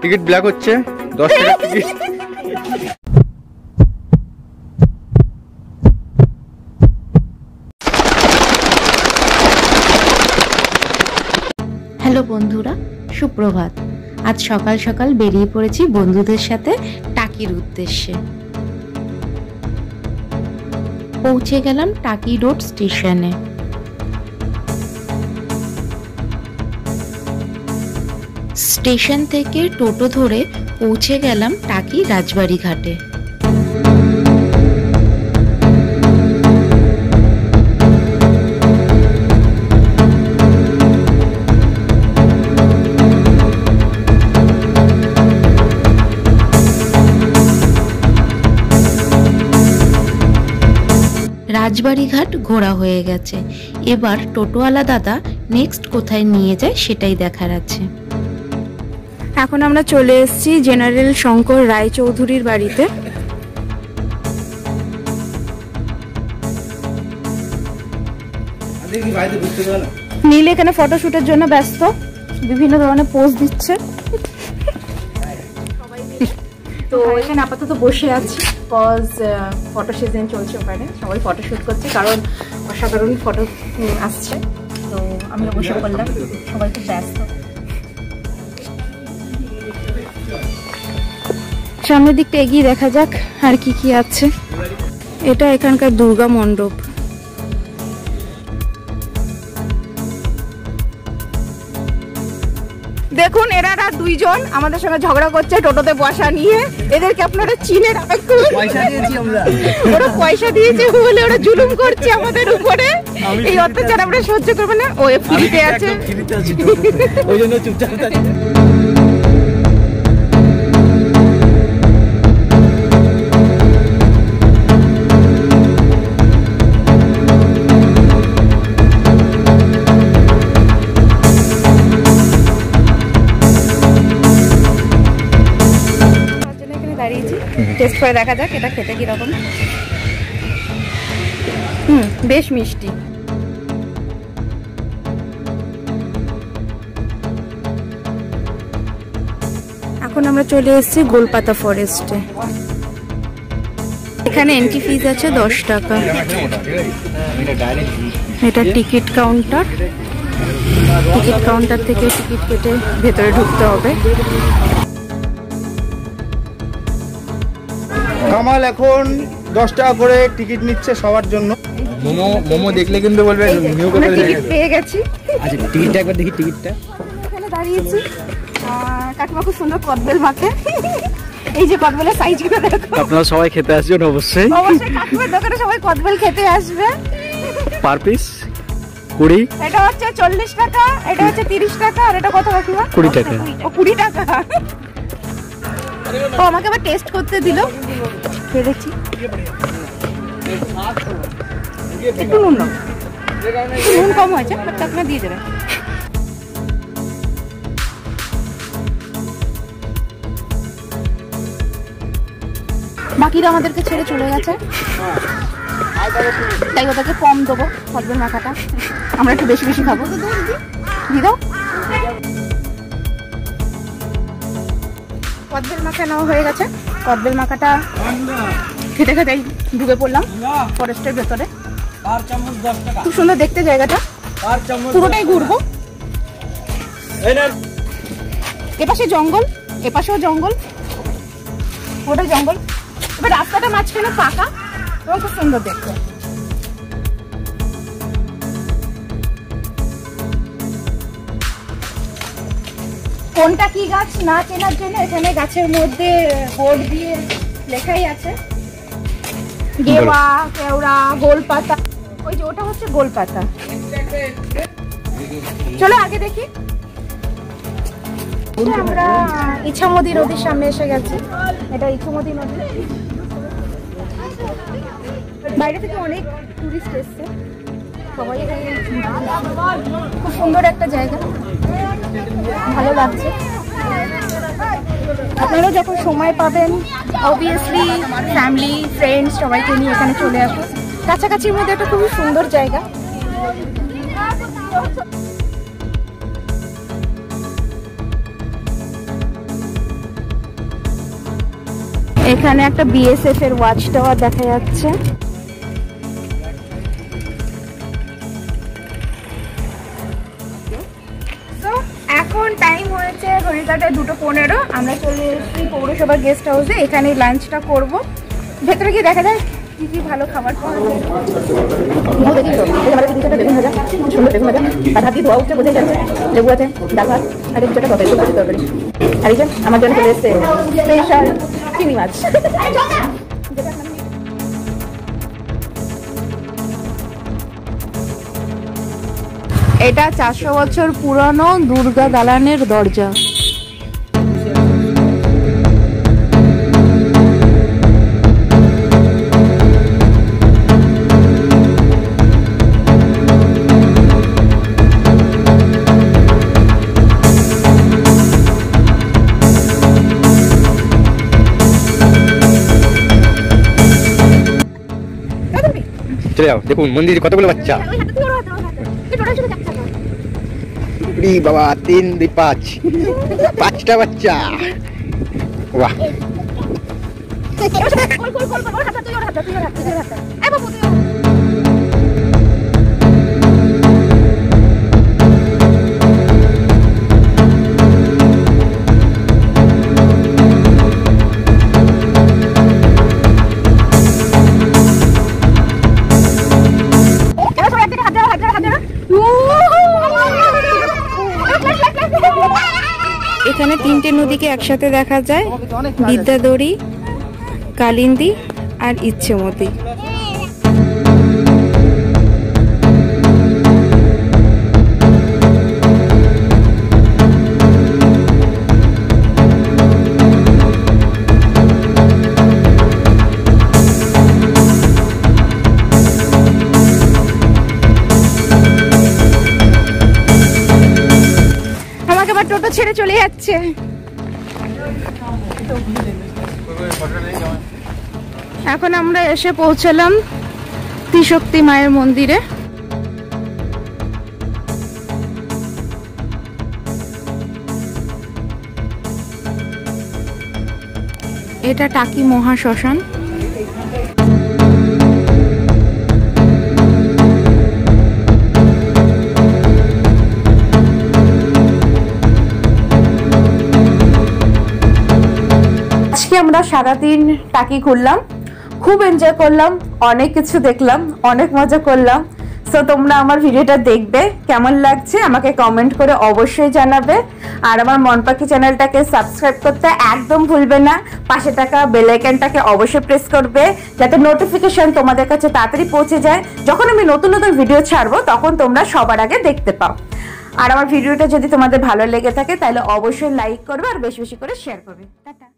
Ticket black হচ্ছে 10 টাকা ticket. Hello বন্ধুরা, সুপ্রভাত। আজ সকাল সকাল বেরিয়ে পড়েছি বন্ধুদের সাথে টাকির উদ্দেশ্যে। পৌঁছে গেলাম টাকি রোড স্টেশনে। স্টেশন থেকে টোটো ধরে পৌঁছে গেলাম টাকি রাজবাড়ি ঘাটে। রাজবাড়ি ঘাট ঘোরা হয়ে গেছে, এবার টোটোওয়ালা দাদা নেক্সট কোথায় নিয়ে যায় সেটাই দেখার আছে। এখন আমরা চলে এসেছি জেনারেল শঙ্কর রায়চৌধুরীর বাড়িতে। নীল এখানে ফটোশুটের জন্য ব্যস্ত, বিভিন্ন ধরনের পোজ দিচ্ছে। তো এখানে আপাতত বসে আছি, কজ ফটো সিজন চলছে, ওখানে সবাই ফটোশুট করছে, কারণ অসাধারণ ফটো আসছে। তো আমিও বসে পড়লাম, সবাই খুব ব্যস্ত। সামনের দিকটা এগিয়ে দেখা যাক আর কি কি আছে। এটা এখানকার দুর্গা মণ্ডপ। দেখুন, এরা দুইজন আমাদের সঙ্গে ঝগড়া করছে টোটোতে বসা নিয়ে। এদেরকে আপনারা চিনে রাখুন, ওরা পয়সা দিয়েছে বলে ওরা জুলুম করছে আমাদের উপরে। এই অত্যাচার আমরা সহ্য করবো না। ও ফ্রিতে আছে, ওই জন্য চুপচাপ থাকে। টেস্ট করে দেখা যাক এটা খেতে কিরকম। বেশ মিষ্টি। এখন আমরা চলে এসেছি গোলপাতা ফরেস্টে। এখানে এন্ট্রি ফিজ আছে 10 টাকা। এটা টিকিট কাউন্টার। টিকিট কাউন্টার থেকে টিকিট কেটে ভেতরে ঢুকতে হবে। কামাল এখন 10 টাকা করে টিকিট নিচ্ছে সবার জন্য। মোমো দেখলে কিন্তু বলবে নিউ করে পেয়ে গেছি। আচ্ছা, টিকিটটা একবার দেখি। টিকিটটা এখানে দাঁড়িয়েছি, কাকিমা খুব সুন্দর কদবেল মাখে। এই যে কদবেলের সাইজগুলো দেখো। আপনারা সবাই খেতে আসবেন অবশ্যই। অবশ্যই কাকিমার দোকানে সবাই কদবেল খেতে আসবে। Per piece 20। এটা হচ্ছে 40 টাকা, এটা হচ্ছে 30 টাকা, আর এটা কত কাকিমা? 20 টাকা। ও 20 টাকা। ও আমাকে আবার টেস্ট করতে দিল, খেয়েছি। একটু নুন নাও, নুন কম হয়েছে, কাকিমা দিয়ে দেবে। বাকিরা আমাদেরকে ছেড়ে চলে গেছে, তাই ওদেরকে কম দেবো কদবেল মাখাটা। আমরা একটু বেশি বেশি খাবো। দিয়ে দাও। কদবেল মাখা নেওয়া হয়ে গেছে। কদবেল মাখাটা খেতে খেতেই ঢুকে পড়লাম ফরেস্টের ভেতরে। খুব সুন্দর দেখতে জায়গাটা, পুরোটাই ঘুরবো। এপাশে জঙ্গল, এপাশেও জঙ্গল, পুরোটাই জঙ্গল। এবার রাস্তাটা মাঝখানে ফাঁকা এবং খুব সুন্দর দেখতে। কোনটা কি গাছ না চেনার জন্য এখানে গাছের মধ্যে বোর্ড দিয়ে লেখাই আছে, গেওয়া, কেওড়া, গোলপাতা। ওই যে ওটা হচ্ছে গোলপাতা। চলো আগে দেখি। আমরা ইছামতি নদীর সামনে এসে গেছি। এটা ইছামতি নদী। বাইরে থেকে অনেক টুরিস্ট এসছে, সবাই এখানে। খুব সুন্দর একটা জায়গা, ভালো লাগছে। আপনারা যখন সময় পাবেন অবভিয়াসলি ফ্যামিলি ফ্রেন্ডস সবাইকে নিয়ে এখানে চলে আসুন। কাছাকাছির মধ্যে একটা খুবই সুন্দর জায়গা। এখানে একটা বিএসএফ এর ওয়াচ টাওয়ার দেখা যাচ্ছে। এখন টাইম হয়েছে ঘড়িকাটায় 2:15। আমরা চলে এসেছি পৌরসভার গেস্ট হাউসে, এখানে লাঞ্চটা করব। ভেতরে গিয়ে দেখা যায় কি কি ভালো খাবার পাওয়া যায়। লেবু আছে, ডাল ভাত আর একটা তরকারি, আর এই যে আমার জন্য চলে এসছে স্পেশাল চিংড়ি মাছ। এটা 400 বছর পুরনো দুর্গা দালানের দরজা। চলে যাও, দেখুন মন্দিরে কতগুলো বাচ্চা। বাবা 3 2 5 5টা বাচ্চা। বাহ, এখানে 3টে নদীকে একসাথে দেখা যায়, বিদ্যাধরী, কালিন্দী আর ইচ্ছেমতি। টোটো ছেড়ে চলে যাচ্ছে। এখন আমরা এসে পৌঁছালাম ত্রিশক্তি মায়ের মন্দিরে। এটা টাকি মহাশ্মশান। আমরা সারাদিন টাকি ঘুরলাম, খুব এনজয় করলাম, অনেক কিছু দেখলাম, অনেক মজা করলাম। সো তোমরা আমার ভিডিওটা দেখবে, কেমন লাগছে আমাকে কমেন্ট করে অবশ্যই জানাবে। আর আমার মন পাখি চ্যানেলটাকে সাবস্ক্রাইব করতে একদম ভুলবে না। পাশে থাকা বেল আইকনটাকে অবশ্যই প্রেস করবে, যাতে নোটিফিকেশন তোমাদের কাছে তাড়াতাড়ি পৌঁছে যায়। যখন আমি নতুন নতুন ভিডিও ছাড়বো তখন তোমরা সবার আগে দেখতে পাও। আর আমার ভিডিওটা যদি তোমাদের ভালো লেগে থাকে তাহলে অবশ্যই লাইক করবে আর বেশি বেশি করে শেয়ার করবে। টাটা।